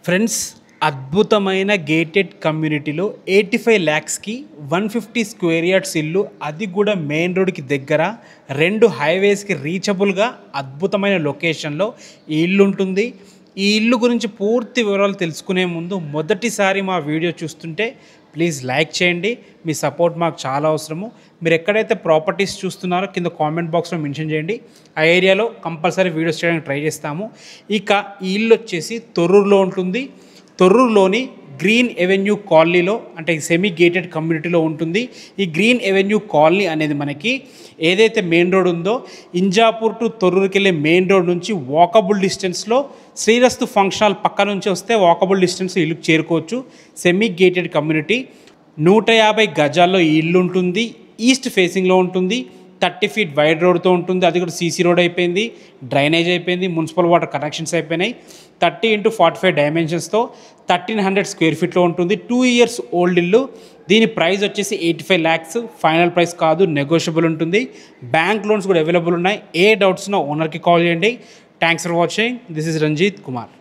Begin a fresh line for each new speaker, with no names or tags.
Friends, అద్భుతమైన gated కమ్యూనిటీలో 85 lakhsకి 150 square yards ఇల్లు, అది కూడా మెయిన్ రోడ్కి దగ్గర 2 హైవేస్కి రీచబుల్గా అద్భుతమైన లొకేషన్లో ఈ ఇల్లు ఉంటుంది. ఈ ఇల్లు గురించి పూర్తి వివరాలు తెలుసుకునే ముందు మొదటిసారి మా వీడియో చూస్తుంటే ప్లీజ్ లైక్ చేయండి. మీ సపోర్ట్ మాకు చాలా అవసరము. మీరు ఎక్కడైతే ప్రాపర్టీస్ చూస్తున్నారో కింద కామెంట్ బాక్స్లో మెన్షన్ చేయండి. ఆ ఏరియాలో కంపల్సరీ వీడియోస్ చేయడానికి ట్రై చేస్తాము. ఇక ఈ ఇల్లు వచ్చేసి తొర్రూరులో ఉంటుంది. తొర్రూరులోని గ్రీన్ ఎవెన్యూ కాలనీలో, అంటే సెమీ గేటెడ్ కమ్యూనిటీలో ఉంటుంది. ఈ గ్రీన్ ఎవెన్యూ కాలనీ అనేది మనకి ఏదైతే మెయిన్ రోడ్ ఉందో, ఇంజాపూర్ టు తొర్రూరుకి వెళ్ళే మెయిన్ రోడ్ నుంచి వాకబుల్ డిస్టెన్స్లో శ్రీరస్తు ఫంక్షన్ హాల్ పక్క నుంచి వస్తే వాకబుల్ డిస్టెన్స్ ఇల్లుకి చేరుకోవచ్చు. సెమీ గేటెడ్ కమ్యూనిటీ 150 గజాల్లో ఈ ఇల్లు ఉంటుంది. ఈస్ట్ ఫేసింగ్లో ఉంటుంది. 30 feet వైడ్ రోడ్తో ఉంటుంది. అది కూడా సీసీ రోడ్ అయిపోయింది, డ్రైనేజ్ అయిపోయింది, మున్సిపల్ వాటర్ కనెక్షన్స్ అయిపోయినాయి. 30 x 45 డైమెన్షన్స్తో 1300 స్క్వేర్ ఫీట్లో ఉంటుంది. 2 years ఓల్డ్ ఇల్లు. దీని ప్రైస్ వచ్చేసి 85 lakhs. ఫైనల్ ప్రైస్ కాదు, నెగోషియబుల్ ఉంటుంది. బ్యాంక్ లోన్స్ కూడా అవైలబుల్ ఉన్నాయి. ఏ డౌట్స్నో ఓనర్కి కాల్ చేయండి. Thanks for watching. This is Ranjith Kumar.